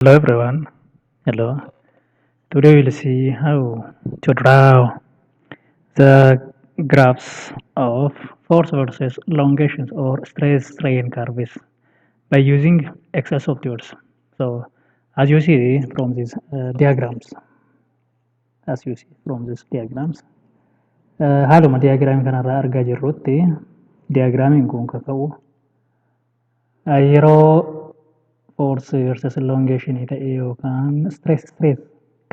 Hello everyone. Hello. Today we'll see how to draw the graphs of force versus elongations or stress strain curves by using Excel softwares. So as you see from these diagrams, as you see from these diagrams, haaluma diagraamii kanarraa argaa jirrutti diagraamiin kun kaka'u yeroo force versus elongation ta'e yookaan stress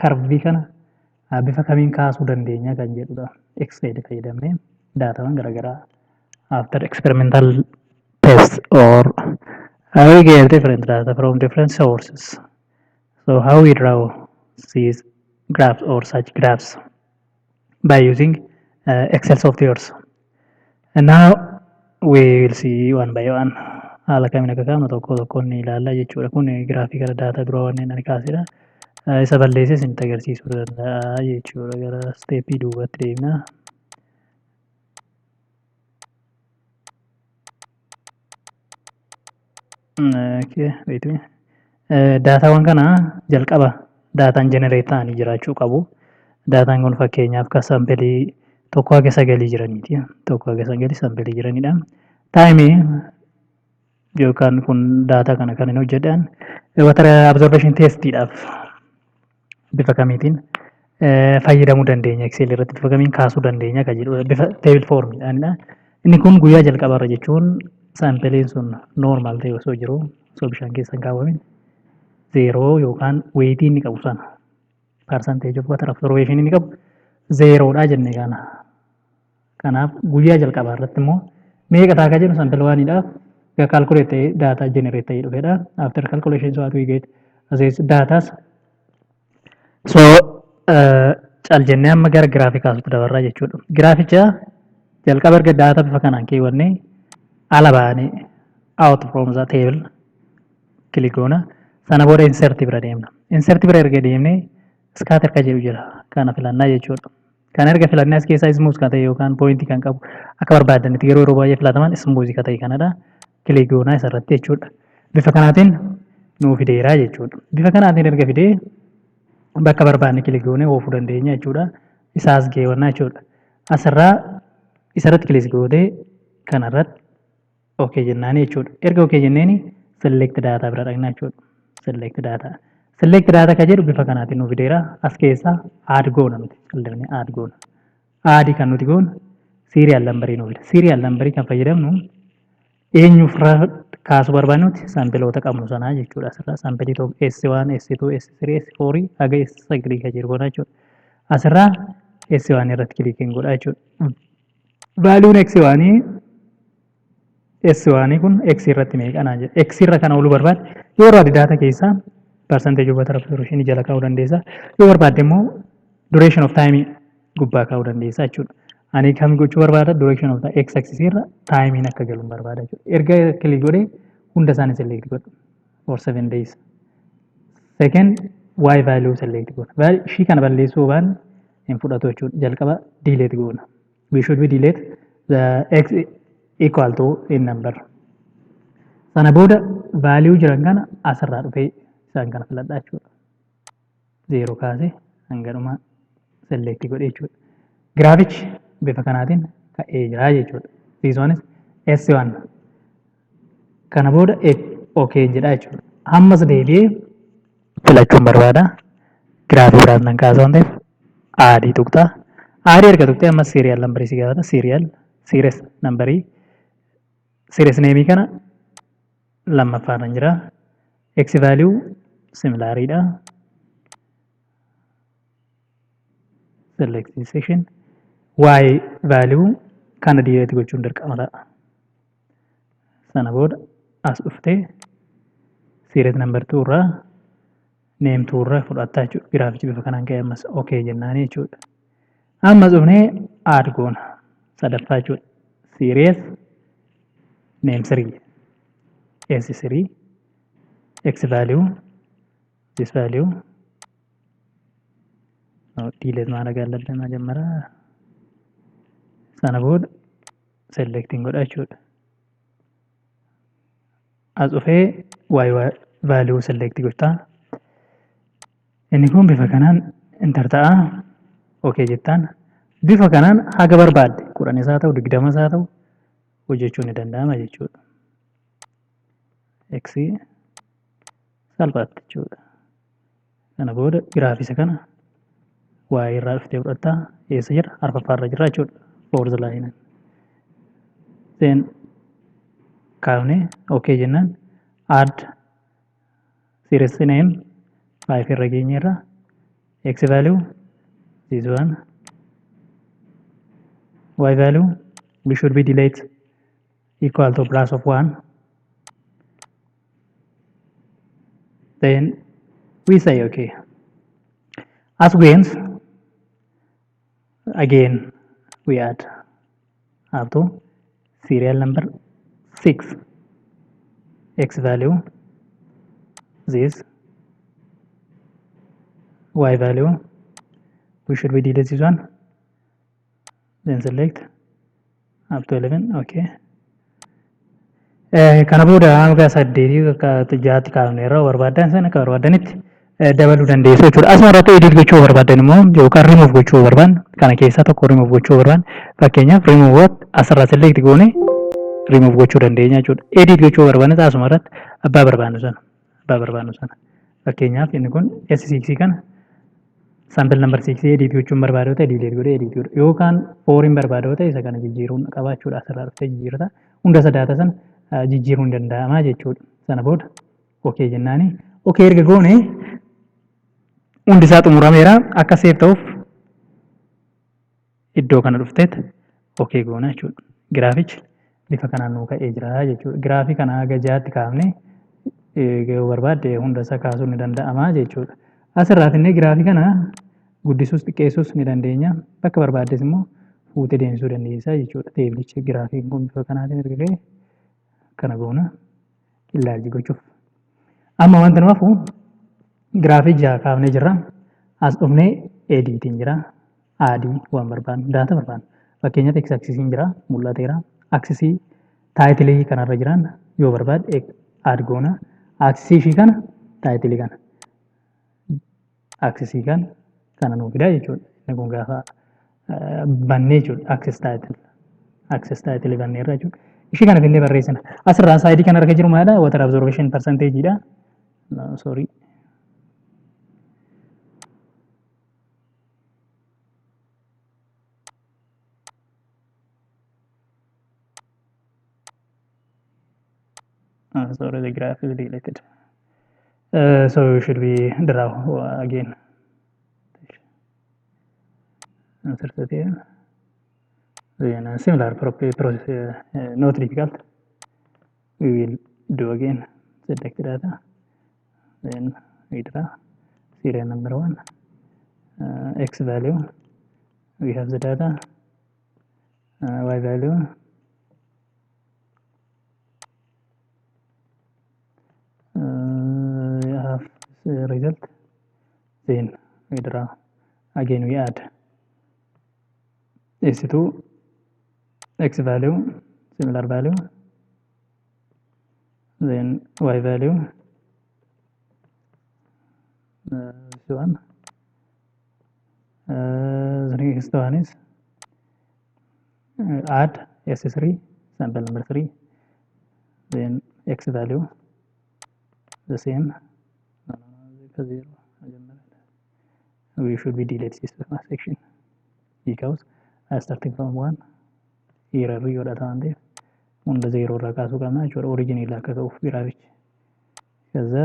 curve kana bifa kamiin kaasuu dandeenya kan jedhudha. Excel fayyadamnee daataawwan garaagaraa after experimental tests or we get different data from different sources. So how we draw these graphs or such graphs by using Excel softwares. And now we will see one by one. Haala kamiin akka kaa'amnu tokko tokkoon ni ilaalla jechuudha. Kun giraafii gara daataa dura wanneen ani kaasedha. Isa balleesses isinitti agarsiisuu danda'a jechuudha. Gara steepii duubatti deemna. Daataawwan kana jalqaba daataan jenereet ta'anii jiraachuu qabu. Daataan kun fakkeenyaaf kan sampilii tokko haga sagalii jiraniiti. Tokko haga sagalii sampilii jiranidha. Taayimii yookaan kun daataa kana kan hin hojjedhan water absorption testiidhaaf bifa kamiitiin fayyadamuu dandeenya Excel irratti bifa kamiin kaasuu dandeenya kan jedhu bifa table formiidhaanidha. Inni kun guyyaa jalqabarra jechuun saampiliin sun normaal ta'e osoo jiru osoo bishaan keessa hin kaawwamin zeeroo yookaan weetii inni qabu sana percentage of water absorption inni qabu zeeroodha jennee kana. Kanaaf guyyaa jalqabaa irratti immoo meeqa ta'a kan jedhu saampil waanidhaaf calculate data generate ta'ee dhufedha. After calculation so what we get as data. So cal jennee amma gara giraafii kaasutti dabarraa jechuudha. Giraaficha jalqaba erga daataa bifa kanaan keewwannee ala baanee out from the table click goona. Sana booda insert bira deemna. Insert bira erga deemnee scatter kan jedhu jira. Kana filannaa jechuudha. Kan erga filannee as keessaa smooth kan ta'e yookaan pointii kan qabu akka barbaadanitti yeroo baay'ee filataman smooth kan ta'e kanadha. Click goonaa isarratti jechuudha. Bifa kanaatiin nuu fideeraa jechuudha. Bifa kanaatiin erga fidee bakka barbaadne click goonee oofuu dandeenya jechuudha. Isaas geewwannaa jechuudha. Asirraa isarratti click gootee kanarratti okay jennaani jechuudha. Erga okay jenneeni select data bira dhaqnaa jechuudha. Select data. Select data kan jedhu bifa kanaatiin nuu fideera. As keessaa add goona nuti. Qal'ifnee add goona. Add kan nuti goonu serial number nuu fida. Serial number kan fayyadamnu eenyuuf kaasuu barbaadnuti saampiloota qabnu sanaa jechuudha. Asirraa saampilii tokko S1, S2, S3, S4 haga S9 kan jiru godha jechuudha. Asirraa S1 irratti kilikiin godha jechuudha. Vaaluun X1 S1 kun X irratti meeqanaa jedha. X irra kana ooluu barbaade yoo barbaade daataa keessaa percentage of water absorption jala kaa'uu dandeessa. Yoo barbaade immoo duration of time gubbaa kaa'uu dandeessa jechuudha. Ani kam gochuu barbaada direction of the x axis irra time akka galuun barbaada jechuudha. Erga click godhee hunda isaanii select godhu for 7 days. Second y value select godha. Ishii kana balleessuu waan hin fudhatu jechuudha. Jalqaba delete goona. We should be delete the x equal to in number. Sana booda value jiran kana asirraa dhufee isaan kana filadhaa jechuudha. 0 kaasee hanga dhumaa select godhee jechuudha. Giraafichi bifa kanaatiin ka'ee jira jechuudha. This one is S1. Kana booda okay jedha jechuudha. Ammas deebi'ee filachuun barbaada. Giraafii biraan nan kaasa waan ta'eef adii tuqxa. Adii erga tuqxee ammas serial numberii si gaafata. Series numberii. Series neemii kana lammaffaan jira. X value similaariidha. Select section. Y value kana delete gochuun dirqama ta'a. Sana booda as dhuftee series number 2 irraa name 2 irraa fudhattaa jechuudha. Giraafichi bifa kanaan ka'e ammas okay jennaani jechuudha. Ammas dhufnee add goona. Sadaffaa jechuudha. Series name 3 S3 X value this value delete maana gaalladha majammara sana booda selecting godha jechuudha. As dhufee y value select gochtaa Inni kun bifa kanaan enter ta'a. Okay jettaan. Bifa kanaan haga barbaadde 10 haa ta'u 20 haa ta'u hojjechuun ni danda'ama jechuudha. X salphaatti jechuudha. Kana booda giraafisa kana y irraa dhuftee fudhattaa eessa jira? Arfaffaarra jira jechuudha. Fourth line. Then kaafnee okay jennaan add series name 5 irra geenyeerra x value this one, y value we should be delete equal to plus of 1. Then we say okay. As gains, again we add up to serial number 6 x value this, y value we should be delete this one, then select up to 11. Okay. Kana booda hanga 8 jaatti kaafneerra barbaadan sana akka barbaadanitti dabaluu dandeessu jechuudha. Asuma irratti edit gochuu barbaadan immoo yookaan remove gochuu barbaadan kana keessaa tokko remove gochuu barbaadan fakkeenyaaf remove asirraa select goone remove gochuu dandeenya jechuudha. Edit gochuu barbaadan asuma irratti abbaa barbaadnu sana fakkeenyaaf inni kun S6 kana sample number 6 edit gochuun barbaadoo ta'e delete godhee edit godha yookaan fooriin barbaadoo ta'e isa kana jijjiiruun qabaachuudha asirraa dhuftee jijjiirata hunda sadaata sana jijjiiruun danda'ama jechuudha. Sana booda okay jennaani okay erga goone hundi isaa xumurameera akka seef ta'uuf iddoo kana dhufteet okay goona jechuudha. Giraafichi bifa kanaan nuu ka'ee jira jechuudha. Giraafii kana haga jaatti kaafne yoo barbaadde hunda isaa kaasuun ni danda'ama jechuudha. Asirraa finnee giraafii kana guddisuus xiqqeessuus ni dandeenya. Bakka barbaaddes immoo fuutee deemsisuu dandeessa jechuudha. Teeblichi giraafiin kun bifa kanaatiin erga ga'e kana goona ilaalchi gochuuf. Amma wanta nu hafu giraafii 6 kaafnee jirra. As dhufnee editiin jira. Adii waan barbaadnu daata barbaadnu. Fakkeenyaaf x aksisiin jira mul'ateera. Aksisii taayitilii kanarra jiran yoo barbaadde add goona. Aksisii ishii kana taayitilii kana. Aksisii kana nuu fidaa jechuudha. Inni kun gaafa bannee jechuudha. Access title banneerra jechuudha. Ishii kana finnee barreessina. Asirraa saayidii kana arga jiru maalidha? Water absorption percentage dha. No, sorry. Sorry, the graph is deleted. So we should be draw again. Insert it here. Then similar process, not difficult. We will do again. Select data. Then we draw serial number 1. X value. We have the data. Y value. Result. Then we draw again. We add S2 x value, similar value, then y value, this one. The next one is add S3 sample number 3, then x value the same. We should be delete this section because starting from 1 error yoo dhaan ta'e hunda 0 irraa kaasuu qabna jechuudha. Original akka ta'uuf giraafichi. Kaza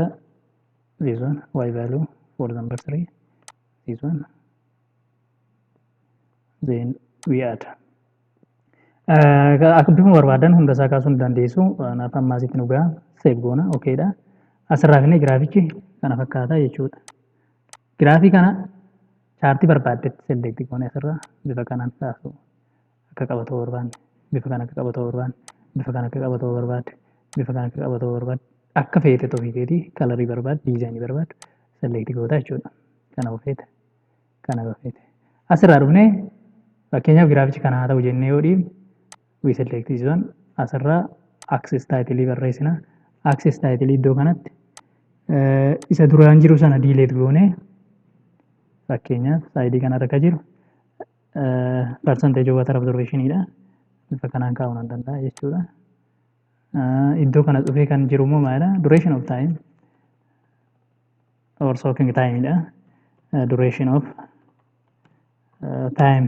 this one y value for number 3, this one, then we add akka bifuma barbaadan hunda isaa kaasuu dandeessu. Kanaaf ammaasitti nu ga'a save goona okay dha. Asirraa finnee giraafichi kana fakkaata jechuudha. Giraafii kana chaartii barbaaddetti select goone asirraa bifa kanaan kaasu akka qabatoo barbaanne, bifa kana akka qabatoo barbaanne, bifa kana akka qabatoo barbaadde, bifa kana akka qabatoo barbaadde akka feete ofii keetii kalarii barbaadde, diizaayinii barbaadde select goota jechuudha. Kana ofeete, kana ofeete. Asirraa dhufnee fakkeenyaaf giraafichi kana haa ta'u jennee yoo dhiibne we select this one asirraa access title barreessina. Access title iddoo kanatti isa duraan jiru sana delete goone Fakkeenyaaf saayidii kanarra kan jiru percentage of water absorptionidha. Bifa kanaan kaa'uu nan danda'a jechuudha. Iddoo kana dhufee kan jiru immoo maalidha? Duration of time or soaking timeidha. Duration of time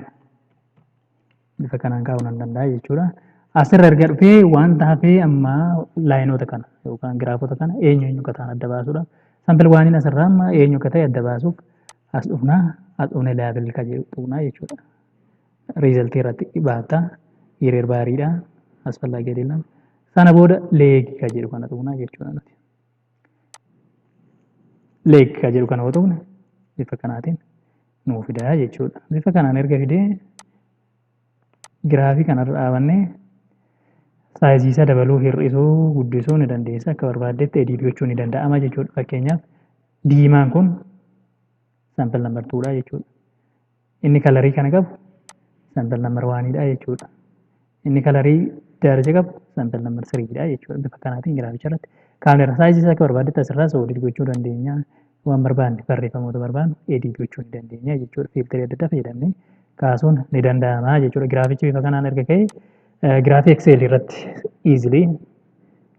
bifa kanaan kaa'uu nan danda'a jechuudha. Asirra erga dhufee wanta hafee amma laayinoota kana yookaan giraafota kana eenyu akka ta'an adda baasuudhaaf saampil waaniin asirraa amma eenyu akka ta'e adda baasuuf as dhufnaa as dhufne laabil kan jedhu tuqnaa jechuudha. Riizaltii irratti baata hiriir baariidha asfallaa gadiidhaan sana booda leegii kan jedhu kana tuqnaa jechuudha nuti. Leegii kan jedhu kana yoo tuqne bifa kanaatiin nuu fidaa jechuudha. Bifa kanaan erga fidee giraafii kanarra dhaabannee saayizii isaa dabaluu, hir'isuu, guddisuu ni dandeessa. Akka barbaaddetti ediit gochuu ni danda'ama jechuudha. Fakkeenyaaf diimaan kun saampil nambar 2dha jechuudha. Inni kalarii kana qabu saampil nambar 1dha jechuudha. Inni kalarii daalacha qabu saampil nambar 3dha jechuudha. Bifa kanaatiin giraaficha irratti kaameera saayizii isaa akka barbaaddetti asirraa ediit gochuu dandeenya. Waan barbaanne barreeffamoota barbaannu ediit gochuu ni dandeenya jechuudha. Fiiltarii adda addaa fayyadamnee kaasuun ni danda'ama jechuudha. Giraafichi bifa kanaan erga ka'e giraafii Excel irratti easily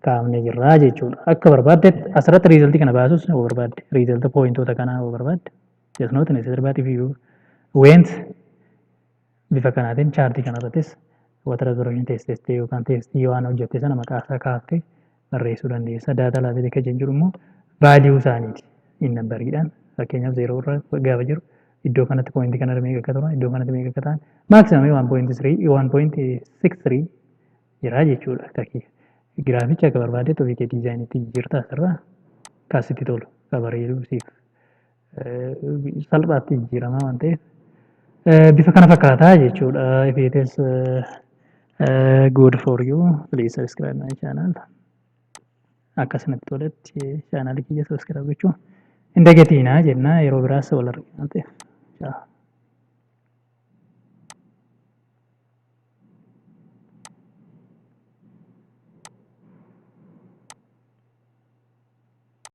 kaa'amnee jirra jechuudha. Akka barbaaddetti asirratti riizaltii kana baasus yoo barbaadde riizaltii pooyintoota kanaa yoo barbaadde just not necessary but if you went bifa kanaatiin chaartii kanarrattis water absorption test yookaan testii waan hojjette sana maqaa isaa kaaftee barreessuu dandeessa. Daataa laafee kan jedhu immoo vaaliyuu isaaniiti inni nambariidhaan fakkeenyaaf 0 irra gaafa jiru iddoo kanatti pooyintii kanarra meeqa akka turan iddoo kanatti meeqa akka ta'an maaksimaamii 1.63 jira jechuudha. Akkii giraaficha akka barbaaddetti ofii kee diizaayiniitti jijjiirtaa asirraa kaasitti tolu kan bareedu siif salphaatti jijjiiramaa waan ta'eef bifa kana fakkaataa jechuudha. If it is good for you please subscribe my channel. Akkasumatti toletti chaanaalii kiyya subscribe gochuun hin dagatinaa jenna yeroo biraas wal argina ta'e. Ciao.